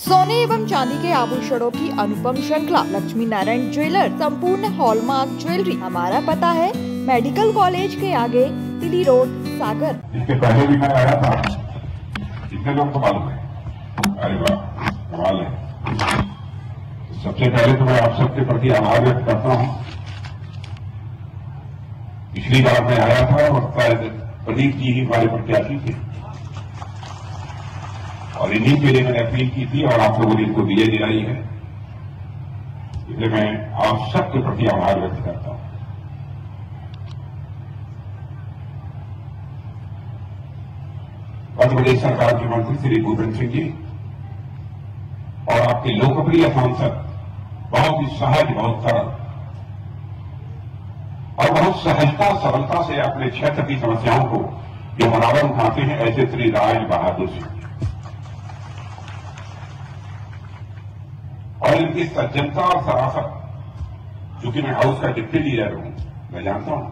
सोने एवं चांदी के आभूषणों की अनुपम श्रृंखला लक्ष्मी नारायण ज्वेलर संपूर्ण हॉलमार्क ज्वेलरी। हमारा पता है मेडिकल कॉलेज के आगे, दिल्ली रोड, सागर। इसके पहले भी मैं आया था, कितने लोग को मालूम है? अरे वाह, कमाल है। सबसे पहले तो मैं आप सबके प्रति आभार व्यक्त करता हूं। पिछली बार मैं आया था और शायद प्रदीप जी ही हमारे प्रत्याशी थे और इन्हीं के लिए मैंने अपील की थी और आप लोगों ने इनको विजय दिलाई है, इसलिए मैं आप सबके प्रति आभार व्यक्त करता हूं। मध्य प्रदेश सरकार के मंत्री श्री भूपेंद्र सिंह जी और आपके लोकप्रिय सांसद बहुत ही सहज, बहुत सरल और बहुत सहजता सरलता से अपने क्षेत्र की समस्याओं को जो बराबर उठाते हैं, ऐसे श्री राज बहादुर सिंह और इनकी सज्जनता और सराफत, चूंकि मैं हाउस का डिप्टी लीडर हूं, मैं जानता हूं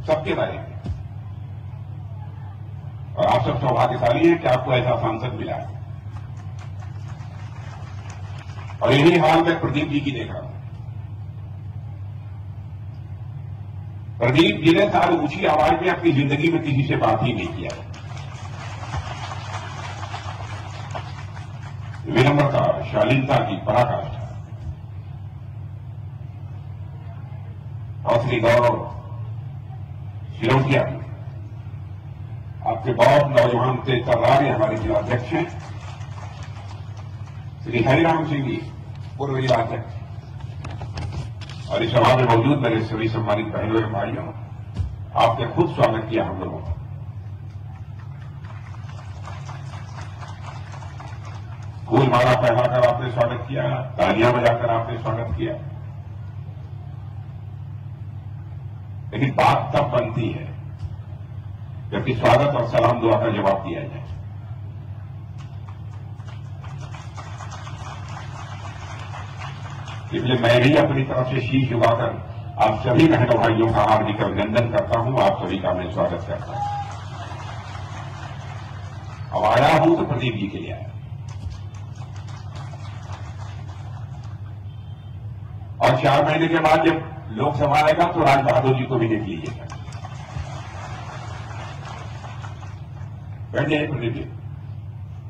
सबके बारे में, और आप सब सौभाग्यशाली हैं कि आपको ऐसा सांसद मिला है। और यही हाल मैं प्रदीप जी की देख रहा हूं। प्रदीप जी ने सारी ऊंची आवाज में अपनी जिंदगी में किसी से बात ही नहीं किया। विनम्रता, शालीनता की पराकाष्ठा और श्री गौरव सिरोटिया आपके बहुत नौजवान तेज तर्रार हमारे जिलाध्यक्ष हैं, श्री हरिराम सिंह जी पूर्व जिलाध्यक्ष, और इस सभा में मौजूद मेरे सभी सम्मानित बहनों एवं भाइयों, आपने खुद स्वागत किया हम लोगों का। फूल माला पहनाकर आपने स्वागत किया, तालियां बजाकर आपने स्वागत किया, लेकिन बात तब बनती है जबकि स्वागत और सलाम दुआ का जवाब दिया जाए। इसलिए मैं भी अपनी तरफ से शीश झुकाकर आप सभी बहनों भाइयों का हार्दिक अभिनंदन करता हूं, आप सभी का मैं स्वागत करता हूं। अब आया हूं तो प्रदीप जी के लिए आया, और 4 महीने के बाद जब लोकसभा आएगा तो राज बहादुर जी को भी देख लीजिएगा। बैठिए प्रदीप जी,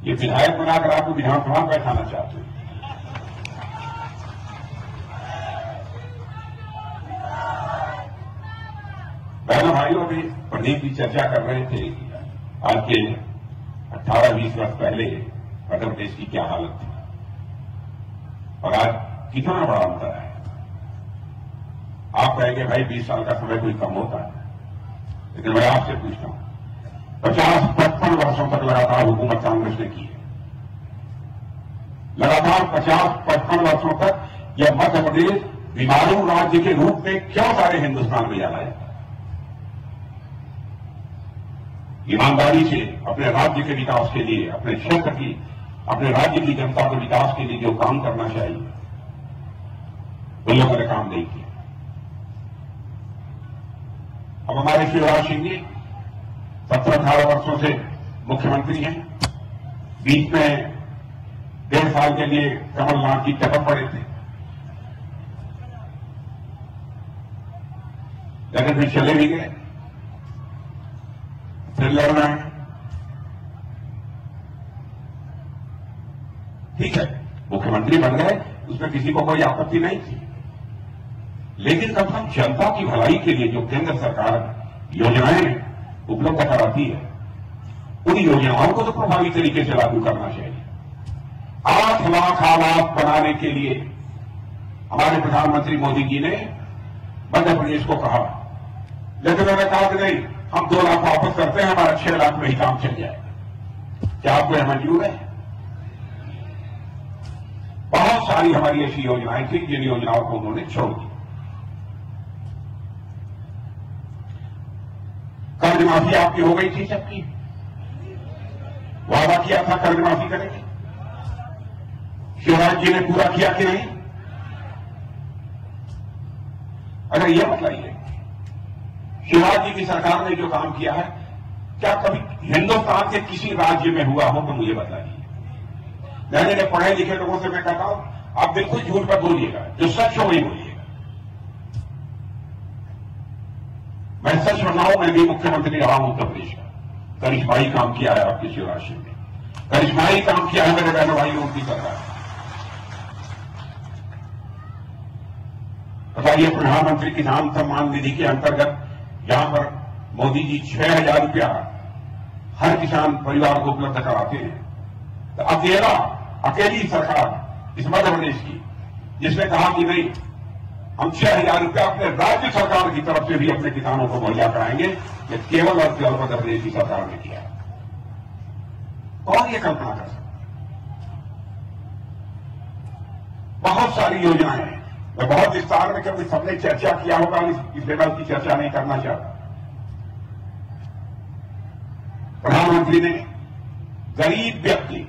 ये विधायक बनाकर आपको विधानसभा में बैठाना चाहते हैं। बहनों भाइयों, अभी प्रदीप जी चर्चा कर रहे थे आज के 18-20 वर्ष पहले मध्य प्रदेश की क्या हालत थी और आज कितना बड़ा अंतर है। आप कहेंगे भाई 20 साल का समय कोई कम होता है, लेकिन मैं आपसे पूछता हूं, 50-55 वर्षों तक लगातार हुकूमत कांग्रेस ने की है। लगातार 50-55 वर्षों तक यह मध्य प्रदेश बीमारू राज्य के रूप में क्यों सारे हिंदुस्तान में जाना है? ईमानदारी से अपने राज्य के विकास के लिए, अपने क्षेत्र की, अपने राज्य की जनता के विकास के लिए जो काम करना चाहिए, उन लोगों ने काम नहीं किया। अब हमारे शिवराज सिंह जी 17-18 वर्षों से मुख्यमंत्री हैं, बीच में 1.5 साल के लिए कमलनाथ जी टपक पड़े थे, लेकिन फिर चले भी गए, फिर लड़ना है। ठीक है, मुख्यमंत्री बन गए, उसमें किसी को कोई आपत्ति नहीं थी, लेकिन कम से कम जनता की भलाई के लिए जो केंद्र सरकार योजनाएं उपलब्ध कराती है, उन योजनाओं को तो प्रभावी तरीके से लागू करना चाहिए। 8 लाख आवास बनाने के लिए हमारे प्रधानमंत्री मोदी जी ने मध्य प्रदेश को कहा, लेकिन उन्होंने कहा कि नहीं, हम 2 लाख वापस करते हैं, हमारा 6 लाख में ही काम चल जाएगा। क्या आपको यह मंजूर है? बहुत सारी हमारी ऐसी योजनाएं थी जिन योजनाओं को उन्होंने छोड़ दिया। कर्ज माफी आपकी हो गई थी सबकी, वादा किया था कर्ज माफी करेंगे, शिवराज जी ने पूरा किया कि नहीं? अगर यह बताइए, शिवराज जी की सरकार ने जो काम किया है, क्या कभी हिंदुस्तान के किसी राज्य में हुआ हो तो मुझे बताइए। मैंने पढ़े लिखे लोगों से मैं कहता हूं आप बिल्कुल झूठ मत बोलिएगा, जो सच हो वही बोलिएगा। मैं सच बताऊं, मैं भी मुख्यमंत्री रहा हूं उत्तर प्रदेश का, करिश्माई काम किया है आपके शिवराज सिंह ने, करिश्माई काम किया है मेरे बहनों भाइयों उनकी सरकार। बताइए, प्रधानमंत्री किसान सम्मान निधि के अंतर्गत यहां पर मोदी जी 6,000 रुपया हर किसान परिवार को उपलब्ध कराते हैं। तो अकेली सरकार इस मध्य प्रदेश की जिसने कहा कि नहीं, हम 6,000 रुपया अपने राज्य सरकार की तरफ से भी अपने किसानों को मुहैया कराएंगे, ये केवल और केवल मध्य प्रदेश की सरकार ने किया। कौन ये कल्पना कर सकता? बहुत सारी योजनाएं हैं, मैं बहुत विस्तार में क्योंकि सबने चर्चा किया होगा, इस लेवल की चर्चा नहीं करना चाहता। प्रधानमंत्री ने गरीब व्यक्ति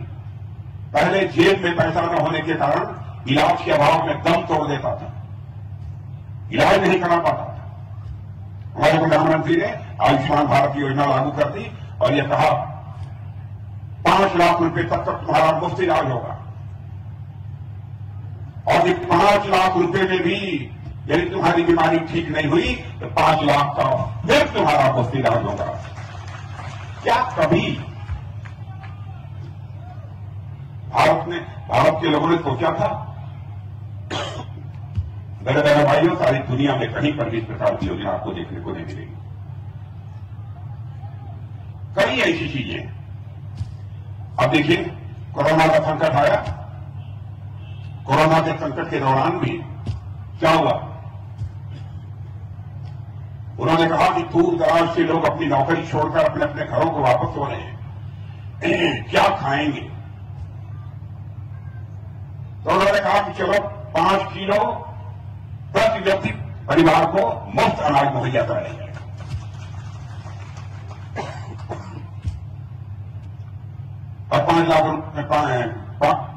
पहले जेब में पैसा न होने के कारण इलाज के अभाव में दम तोड़ देता था, इलाज नहीं करा पाता था। हमारे प्रधानमंत्री ने आयुष्मान भारत योजना लागू कर दी और यह कहा 5 लाख रुपए तक तुम्हारा मुफ्त इलाज होगा। और ये 5 लाख रुपए में भी यदि तुम्हारी बीमारी ठीक नहीं हुई तो 5 लाख का फिर तुम्हारा मुफ्त इलाज होगा। क्या कभी भारत के लोगों ने सोचा था? मेरे बहनों भाइयों, सारी दुनिया में कहीं पर भी इस प्रकार की योजना आपको देखने को नहीं मिलेगी। कई ऐसी चीजें। अब देखिए, कोरोना का संकट आया, कोरोना के संकट के दौरान भी क्या हुआ? उन्होंने कहा कि दूर दराज से लोग अपनी नौकरी छोड़कर अपने अपने घरों को वापस हो रहे हैं, क्या खाएंगे? तो उन्होंने कहा कि चलो 5 किलो प्रति व्यक्ति परिवार को मुफ्त अनाज मुहैया कराया जाएगा। और 5 लाख रुपए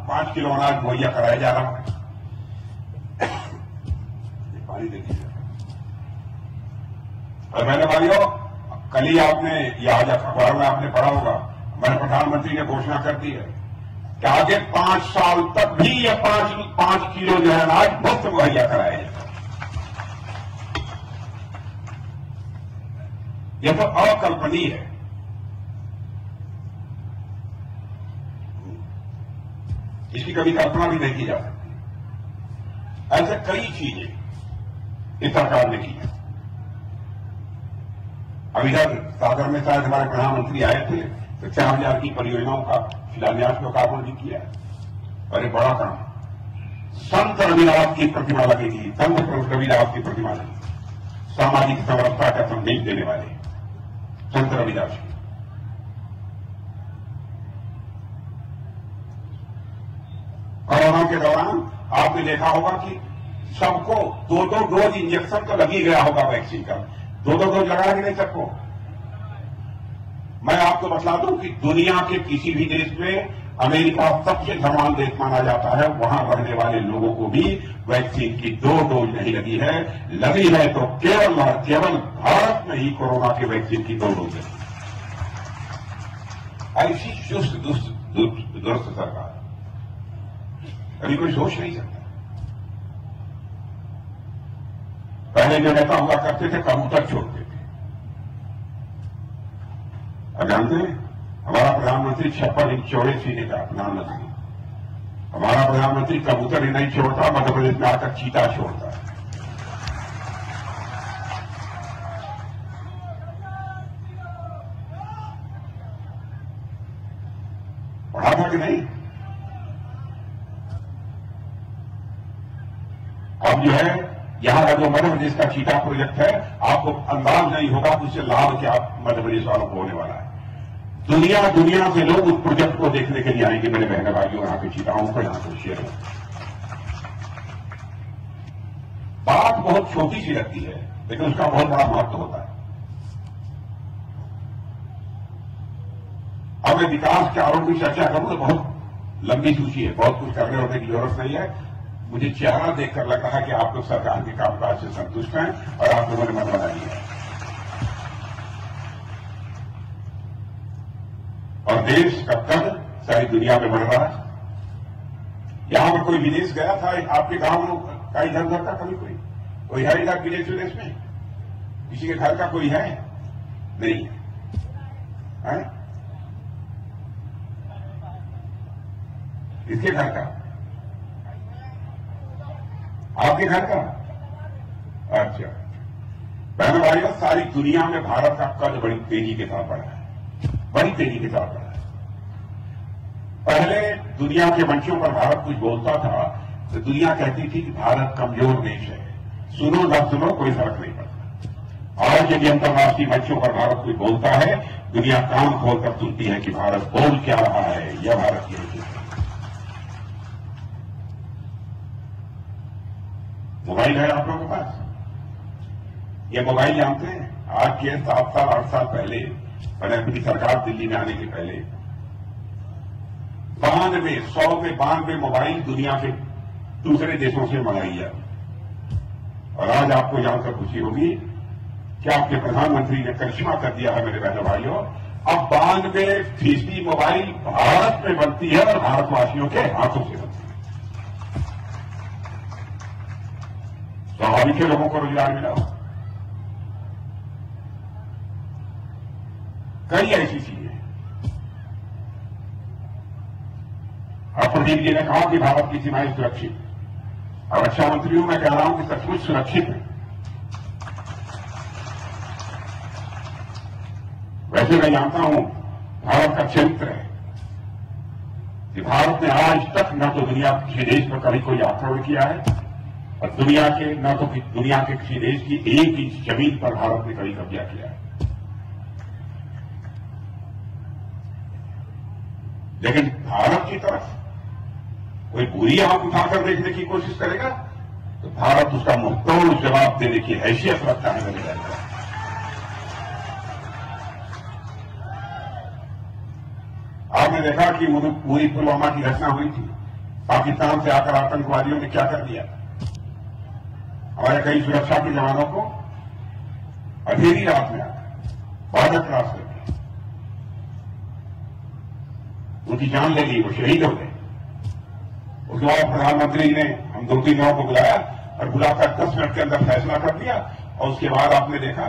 5 किलो अनाज मुहैया कराया जा रहा है। पानी देखिए। और मैंने भाइयों, कल ही आपने या आज अखबार में आपने पढ़ा होगा, हमारे प्रधानमंत्री ने घोषणा कर दी है कि आगे 5 साल तक भी ये 5 किलो जो है अनाज मुफ्त मुहैया कराया जाएगा। यह तो अकल्पनीय है। इसकी कभी कल्पना भी नहीं की जा सकती। ऐसे कई चीजें इस सरकार ने की है। अब इधर सागर में शायद हमारे प्रधानमंत्री आए थे तो 4,000 की परियोजनाओं का शिलान्यास लोकार्पण भी किया है। और एक बड़ा काम, संत रविदास की प्रतिमा लगेगी, संत रविदास की प्रतिमा लगेगी, सामाजिक समरसता का संदेश देने वाले संत रविदास की। कोरोना के दौरान आपने देखा होगा कि सबको 2-2 डोज इंजेक्शन तो लगी गया होगा वैक्सीन का, 2-2 डोज लगा कि नहीं सबको? मैं आपको बता दूं कि दुनिया के किसी भी देश में, अमेरिका सबसे धर्मांध देश माना जाता है, वहां रहने वाले लोगों को भी वैक्सीन की 2 डोज नहीं लगी है। लगी है तो केवल और केवल भारत में ही कोरोना के वैक्सीन की 2 डोज लगी। ऐसी चुस्त दुरुस्त सरकार कभी कोई सोच नहीं सकता। पहले जो नेता हुआ करते थे कबूतर छोड़ते थे। अब जानते हैं, हमारा प्रधानमंत्री 56 इंच चौड़े सीने का प्रधानमंत्री, हमारा प्रधानमंत्री कबूतर ही नहीं छोड़ता, मध्य प्रदेश में आकर चीता छोड़ता है। पढ़ा था कि नहीं? अब जो है यहां का जो मध्य प्रदेश का चीता प्रोजेक्ट है, आपको अंदाज नहीं होगा कि उससे लाभ क्या मध्य प्रदेश वालों को होने वाला है। दुनिया से लोग उस प्रोजेक्ट को देखने के लिए आएंगे। मेरे बहन भाइयों, यहाँ के चीताओं को यहाँ को शेयर हो। बात बहुत छोटी सी लगती है लेकिन उसका बहुत बड़ा महत्व होता है। अब मैं विकास के आरोप की चर्चा करूं तो बहुत लंबी सूची है, बहुत कुछ करने होने की जरूरत नहीं है। मुझे चेहरा देखकर लग रहा है कि आप लोग सरकार के कामकाज से संतुष्ट हैं और आप लोगों ने मन बना लिया है। और देश का कद सारी दुनिया में बढ़ रहा है। यहां पर कोई विदेश गया था आपके गांव का इधर उधर का कभी कोई है इधर विदेश में? किसी के घर का कोई है? नहीं है। किसके घर का? आपके घर का? अच्छा। बहनों भाइयों, सारी दुनिया में भारत का कद बड़ी तेजी के साथ बढ़ा है, बड़ी तेजी के साथ बढ़ा है। पहले दुनिया के मंचों पर भारत कुछ बोलता था तो दुनिया कहती थी कि भारत कमजोर देश है, सुनो न सुनो कोई फर्क नहीं पड़ता। आज यदि अंतर्राष्ट्रीय मंचों पर भारत कुछ बोलता है, दुनिया कान खोलकर सुनती है कि भारत बोल क्या रहा है, यह भारत की है। मोबाइल है आप लोगों के पास? ये मोबाइल जानते हैं? आज के 7 साल 8 साल पहले, मैंने अपनी सरकार दिल्ली में आने के पहले 192 मोबाइल दुनिया के दूसरे देशों से मंगाई जाती। और आज आपको जानकर खुशी होगी कि आपके प्रधानमंत्री ने करिश्मा कर दिया है मेरे बहनों भाइयों। अब 92% मोबाइल भारत में बनती है और भारतवासियों के हाथों से बनती है। स्वाभाविक है लोगों को रोजगार मिला। कई ऐसी चीजें। अब प्रदीप जी ने कहा कि भारत की सीमाएं सुरक्षित, और रक्षा मंत्री हूं, मैं कह रहा हूं कि सचमुच सुरक्षित है। वैसे मैं जानता हूं भारत का चरित्र है कि भारत ने आज तक न तो दुनिया के किसी देश पर कभी कोई आक्रमण किया है, और दुनिया के किसी देश की 1 इंच जमीन पर भारत ने कभी कब्जा किया है। लेकिन भारत की तरफ कोई बुरी आंख उठाकर देखने की कोशिश करेगा तो भारत उसका मुंहतोड़ जवाब देने की हैसियत रखता है। मेरे भाई, आपने देखा कि पूरी पुलवामा की घटना हुई थी। पाकिस्तान से आकर आतंकवादियों ने क्या कर दिया? हमारे कई सुरक्षा के जवानों को अंधेरी रात में आकर बॉर्डर क्रॉस कर दिया, उनकी जान ले ली, वो शहीद हो गए। उसके बाद प्रधानमंत्री ने हम 2-3 लोगों को बुलाया और बुलाकर 10 मिनट के अंदर फैसला कर दिया। और उसके बाद आपने देखा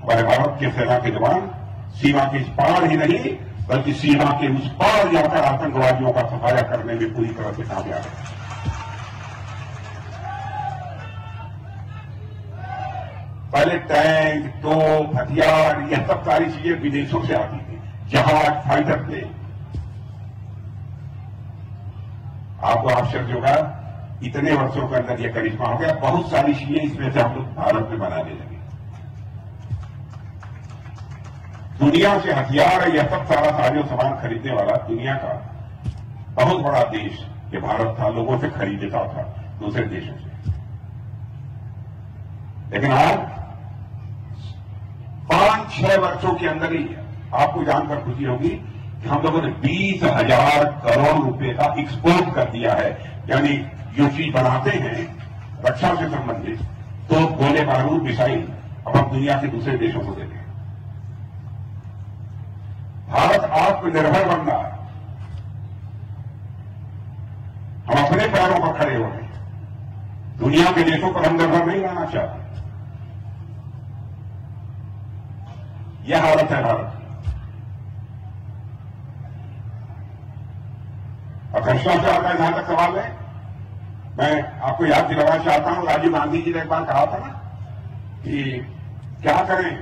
हमारे भारत के सेना के जवान सीमा के इस पार ही नहीं बल्कि सीमा के उस पार जाकर आतंकवादियों का सफाया करने में पूरी तरह से कामयाब है। पहले टैंक, तोप, हथियार, यह सब सारी चीजें विदेशों से आती थी, जहाज, फाइटर प्लेन। आपको आश्चर्य होगा, इतने वर्षों के अंदर यह करिश्मा हो गया। बहुत सारी चीजें इसमें से हम लोग भारत में बनाने लगे। दुनिया से हथियार, यह सब सारा साजो सामान खरीदने वाला दुनिया का बहुत बड़ा देश ये भारत था, लोगों से खरीदता था दूसरे देशों से। लेकिन आज 5-6 वर्षों के अंदर ही आपको जानकर खुशी होगी कि हम लोगों ने 20,000 करोड़ रुपए का एक्सपोर्ट कर दिया है। यानी जो चीज बनाते हैं रक्षा से संबंधित, तो गोले बारूद मिसाइल, अब हम दुनिया के दूसरे देशों को देते हैं। भारत आत्मनिर्भर बन रहा है। हम अपने पैरों पर खड़े हो रहे हैं, दुनिया के देशों पर हम निर्भर नहीं रहना चाहते। यह हालत है भारत की। और भ्रष्टाचार का जहां तक सवाल है, मैं आपको याद दिलाना चाहता हूं, राजीव गांधी जी ने एक बार कहा था ना कि क्या करें,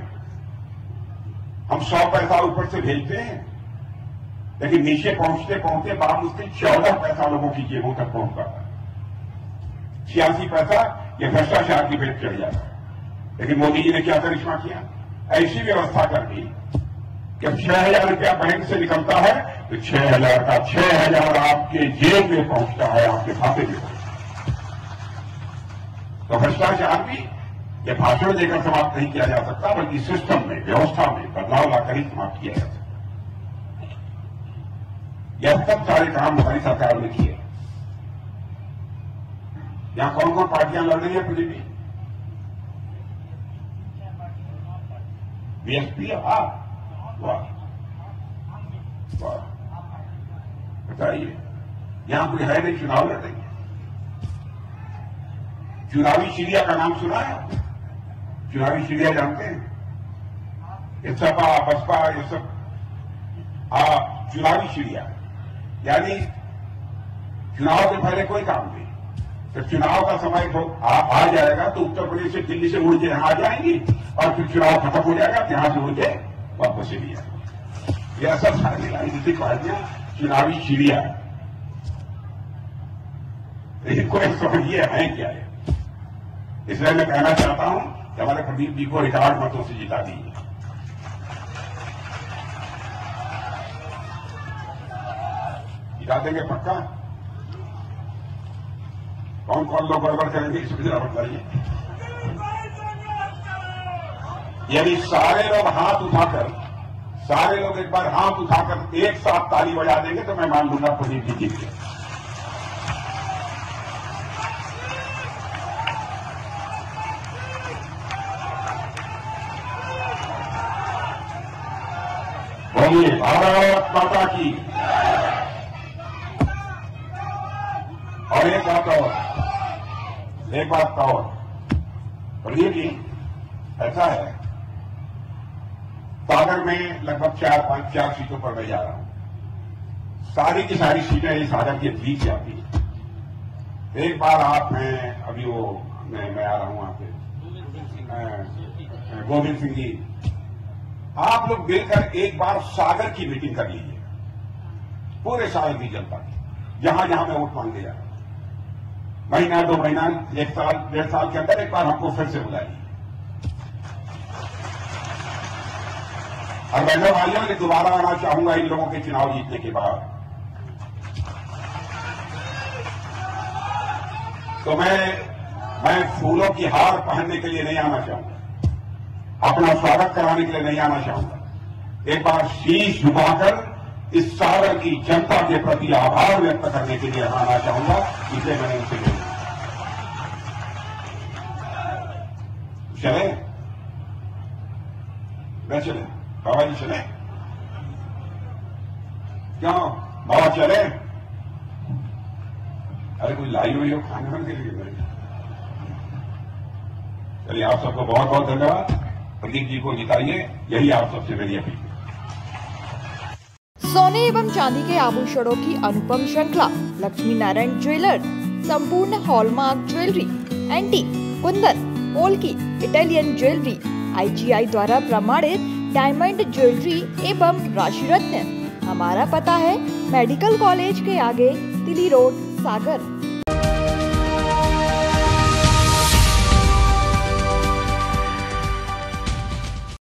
हम 100 पैसा ऊपर से भेजते हैं लेकिन नीचे पहुंचते पहुंचते बामुश्किल 14 पैसा लोगों की जेबों तक पहुंच पाता है। 86 पैसा यह भ्रष्टाचार की भेंट चढ़ जाता है। लेकिन मोदी जी ने क्या करिश्मा किया? ऐसी व्यवस्था कर दी कि अब 6,000 रुपया बैंक से निकलता है तो 6,000 का 6,000 आपके जेब में पहुंचता है, आपके खाते में पहुंचता है। तो भ्रष्टाचार भी यह भाषण देकर समाप्त नहीं किया जा सकता, बल्कि सिस्टम में, व्यवस्था में बदलाव लाकर ही समाप्त किया जा सकता। यह सब सारे काम हमारी सरकार ने किए। यहां कौन कौन पार्टियां लड़ रही है प्रदीप जी? बीएसपी, वाह वाह, बताइए। यहां कोई है नहीं, चुनाव लड़ रही है। चुनावी चिड़िया का नाम सुना है? चुनावी चिड़िया जानते हैं? ये सपा बसपा ये सब चुनावी चिड़िया, यानी चुनाव के पहले कोई काम नहीं, फिर चुनाव का समय आ जाएगा तो उत्तर प्रदेश से दिल्ली से उड़ के यहां आ जाएंगी और फिर चुनाव खत्म हो जाएगा, यहां से उड़ के वापस चली जाएगी। यह सब सारी राजनीतिक पार्टियां चुनावी चिड़िया है, लेकिन कोई समझिए है क्या है। इसलिए मैं कहना चाहता हूं कि हमारे प्रदीप जी को रिकॉर्ड मतों से जिता दीजिए। जिता देंगे पक्का? कौन कौन लोग गड़बड़ करेंगे इसमें जरा बताइए। यानी सारे लोग हाथ उठाकर, सारे लोग एक बार हाथ उठाकर एक साथ ताली बजा देंगे तो मैं मान लूंगा प्रदीप जी जीत गए। बोलिए भारत माता की। और एक बात और प्रदीप जी, ऐसा है सागर में लगभग 4 सीटों पर मैं जा रहा हूं। सारी की सारी सीटें इस सागर के बीच आती है। एक बार आप मैं आ रहा हूं वहां पे गोविंद सिंह जी, आप लोग मिलकर एक बार सागर की मीटिंग कर लीजिए, पूरे सागर की जनता की, जहां जहां मैं वोट मांगने जा रहा हूं। महीना 2 महीना 1 साल 1.5 साल के अंदर एक बार हमको फिर से बुलाइए। और बहनों भाइयों, मैं दोबारा आना चाहूंगा इन लोगों के चुनाव जीतने के बाद। तो मैं फूलों की हार पहनने के लिए नहीं आना चाहूंगा, अपना स्वागत कराने के लिए नहीं आना चाहूंगा। एक बार शीश झुकाकर इस सागर की जनता के प्रति आभार व्यक्त करने के लिए आना चाहूंगा। इसे मैंने उनसे कहा चले न चले बाबा जी, चले क्यों बाबा चले? अरे कोई लाई हुई हो खाने बन के लिए मेरे। चलिए, आप सबको बहुत बहुत धन्यवाद। प्रदीप जी को जिताइए, यही आप सबसे मेरी अपील है। सोने एवं चांदी के आभूषणों की अनुपम श्रृंखला लक्ष्मी नारायण ज्वेलर्स संपूर्ण hallmark jewellery, antique, Kundan, polki, Italian jewellery, IGI द्वारा प्रमाणित डायमंड ज्वेलरी एवं राशि रत्न। हमारा पता है मेडिकल कॉलेज के आगे, तिली रोड, सागर।